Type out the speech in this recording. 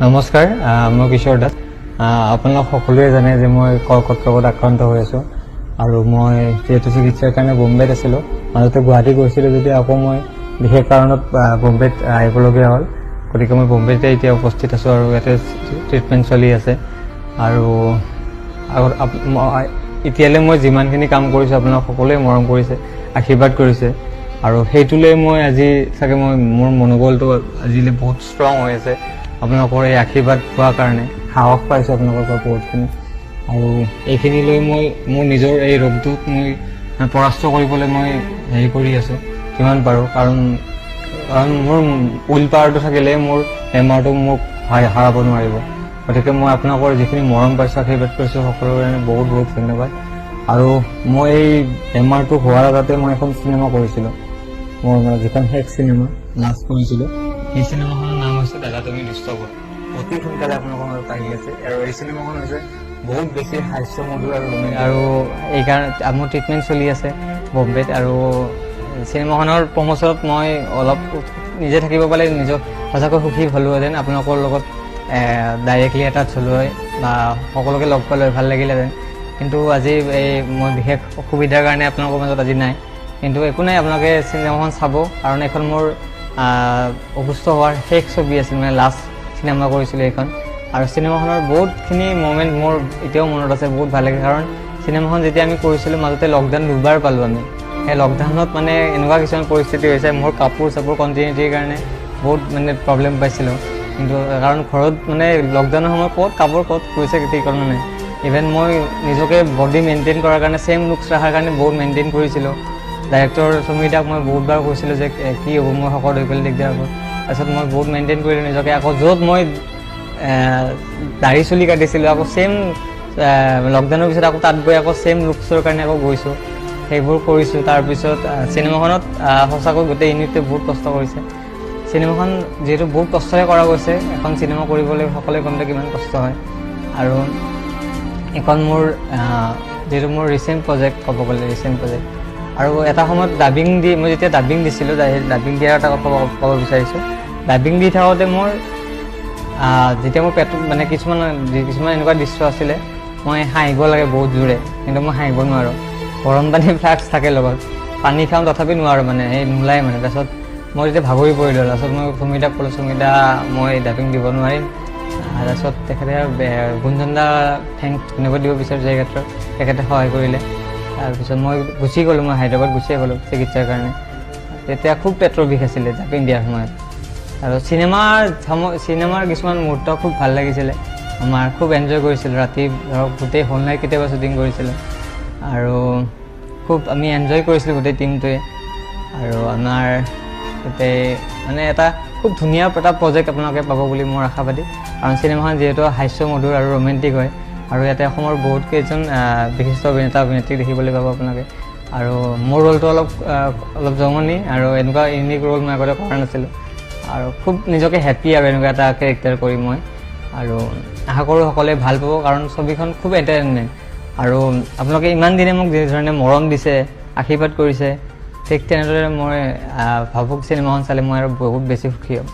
নমস্কাৰ, মই কিশোৰ দাস। আপোনালোক সকলোৱে জানে যে মই কৰ্কট ৰোগত আক্ৰান্ত হৈ আছোঁ আৰু মই যিহেতু চিকিৎসাৰ কাৰণে বোম্বেত আছিলোঁ, মাজতে গুৱাহাটী গৈছিলোঁ যেতিয়া আকৌ মই বিশেষ কাৰণত বোম্বেত আহিবলগীয়া হ'ল। গতিকে মই বোম্বেতে এতিয়া উপস্থিত আছোঁ আৰু ইয়াতে ট্ৰিটমেণ্ট চলি আছে। আৰু এতিয়ালৈ মই যিমানখিনি কাম কৰিছোঁ আপোনালোক সকলোৱে মৰম কৰিছে, আশীৰ্বাদ কৰিছে আৰু সেইটোলৈ মই আজি চাগে মোৰ মনোবলটো আজিলৈ বহুত ষ্ট্ৰং হৈ আছে। আপোনালোকৰ এই আশীৰ্বাদ পোৱাৰ কাৰণে সাহস পাইছোঁ আপোনালোকৰ পৰা বহুতখিনি। আৰু এইখিনি লৈ মই মোৰ নিজৰ এই ৰোগটোক মই পৰাস্ত কৰিবলৈ মই হেৰি কৰি আছোঁ যিমান পাৰোঁ, কাৰণ মোৰ উইল পাৱাৰটো থাকিলে মোৰ বেমাৰটো মোক হাৰাব নোৱাৰিব। গতিকে মই আপোনালোকৰ যিখিনি মৰম পাইছোঁ, আশীৰ্বাদ কৰিছোঁ, সকলোৰে কাৰণে বহুত বহুত ধন্যবাদ। আৰু মই এই বেমাৰটো হোৱাৰ আগতে মই এখন চিনেমা কৰিছিলোঁ, মোৰ যিখন শেষ চিনেমা লাষ্ট কৰিছিলোঁ, সেই চিনেমাখনৰ নাম হৈছে দাদা তুমি দুষ্ট হোৱা। অতি সোনকালে আপোনালোকৰ মাজত আহি আছে আৰু এই চিনেমাখন হৈছে বহুত বেছি হাস্যমধুৰ আৰু এইকাৰণে মোৰ ট্ৰিটমেণ্ট চলি আছে বম্বেত। আৰু চিনেমাখনৰ প্ৰমোচনত মই অলপ নিজে থাকিব পালে নিজক সঁচাকৈ সুখী হ'লোহেঁতেন। আপোনালোকৰ লগত ডাইৰেক্টলি এটাচ হ'লো হয় বা সকলোকে লগ পালোঁ ভাল লাগিলেহেঁতেন, কিন্তু আজি মই বিশেষ অসুবিধাৰ কাৰণে আপোনালোকৰ মাজত আজি নাই। কিন্তু একো নাই, আপোনালোকে চিনেমাখন চাব, কাৰণ এইখন মোৰ অসুস্থ হোৱাৰ শেষ ছবি আছিল, মানে লাষ্ট চিনেমা কৰিছিলোঁ এইখন। আৰু চিনেমাখনৰ বহুতখিনি মমেণ্ট মোৰ এতিয়াও মনত আছে, বহুত ভাল লাগে। কাৰণ চিনেমাখন যেতিয়া আমি কৰিছিলোঁ মাজতে লকডাউন দুবাৰ পালোঁ আমি। সেই লকডাউনত মানে এনেকুৱা কিছুমান পৰিস্থিতি হৈছে, মোৰ কাপোৰ চাপোৰ কণ্টিনিউটিৰ কাৰণে বহুত মানে প্ৰব্লেম পাইছিলোঁ। কিন্তু কাৰণ ঘৰত মানে লকডাউনৰ সময়ত ক'ত কাপোৰ ক'ত কৈছে ঠিকনা নাই। ইভেন মই নিজকে বডি মেইনটেইন কৰাৰ কাৰণে ছেইম লুকছ ৰখাৰ কাৰণে বহুত মেইনটেইন কৰিছিলোঁ। ডাইৰেক্টৰ সুমিতাক মই বহুতবাৰ কৈছিলোঁ যে কি হ'ব, মই শকত হৈ গ'লে দিগদাৰ হ'ব। তাৰপিছত মই বহুত মেইনটেইন কৰিলোঁ নিজকে। আকৌ য'ত মই দাঢ়ি চুলি কাটিছিলোঁ, আকৌ ছেইম লকডাউনৰ পিছত আকৌ তাত গৈ আকৌ ছেইম লুকছৰ কাৰণে আকৌ গৈছোঁ, সেইবোৰ কৰিছোঁ। তাৰপিছত চিনেমাখনত সঁচাকৈ গোটেই ইউনিটে বহুত কষ্ট কৰিছে। চিনেমাখন যিহেতু বহুত কষ্টৰে কৰা গৈছে, এখন চিনেমা কৰিবলৈ সকলোৱে গম পায় কিমান কষ্ট হয়। আৰু এখন মোৰ যিহেতু মোৰ ৰিচেণ্ট প্ৰজেক্ট, ক'ব গ'লে ৰিচেণ্ট প্ৰজেক্ট। আৰু এটা সময়ত মই যেতিয়া ডাবিং দিছিলোঁ, ডাবিং দিয়াৰ এটা কথা ক'ব বিচাৰিছোঁ। ডাবিং দি থাকোঁতে মোৰ যেতিয়া মোৰ পেটত মানে কিছুমান এনেকুৱা দৃশ্য আছিলে, মই হাঁহিব লাগে বহুত জোৰে, কিন্তু মই হাঁহিব নোৱাৰোঁ। গৰম পানী ফ্লাক্স থাকে লগত, পানী খাওঁ তথাপি নোৱাৰোঁ, মানে নোলায় মানে। তাৰপিছত মই যেতিয়া ভাগৰি পৰিলোঁ, তাৰপিছত মই সুমিতাক ক'লোঁ, সুমিতা মই ডাবিং দিব নোৱাৰিম। তাৰপিছত তেখেতে গুঞ্জনদা থেংক ধন্যবাদ দিব বিচাৰিছোঁ এই ক্ষেত্ৰত, তেখেতে সহায় কৰিলে। তাৰপিছত মই গুচি গ'লোঁ, মই হায়দৰাবাদ গুচিয়ে গ'লোঁ চিকিৎসাৰ কাৰণে। তেতিয়া খুব পেটৰ বিষ আছিলে ডাবিং দিয়াৰ সময়ত। আৰু চিনেমাৰ কিছুমান মুহূৰ্ত খুব ভাল লাগিছিলে, আমাৰ খুব এনজয় কৰিছিলোঁ। ৰাতি ধৰক গোটেই হোল নাইট কেতিয়াবা শ্বুটিং কৰিছিলোঁ আৰু খুব আমি এনজয় কৰিছিলোঁ গোটেই টিমটোৱে। আৰু আমাৰ গোটেই মানে এটা খুব ধুনীয়া এটা প্ৰজেক্ট আপোনালোকে পাব বুলি মোৰ আশাবাদী। কাৰণ চিনেমাখন যিহেতু হাস্যমধুৰ আৰু ৰোমেণ্টিক হয়, আৰু ইয়াতে অসমৰ বহুত কেইজন বিশিষ্ট অভিনেতা অভিনেত্ৰী দেখিবলৈ পাব আপোনালোকে। আৰু মোৰ ৰোলটো অলপ জমনি আৰু এনেকুৱা ইউনিক ৰোল মই আগতে কৰা নাছিলোঁ, আৰু খুব নিজকে হেপ্পী আৰু এনেকুৱা এটা কেৰেক্টাৰ কৰি মই। আৰু আশা কৰোঁ সকলোৱে ভাল পাব, কাৰণ ছবিখন খুব এণ্টাৰটেইনমেণ্ট। আৰু আপোনালোকে ইমান দিনে মোক যিধৰণে মৰম দিছে, আশীৰ্বাদ কৰিছে, ঠিক তেনেদৰে মই ভাবুক চিনেমাখন চালে মই আৰু বহুত বেছি সুখী হ'ম।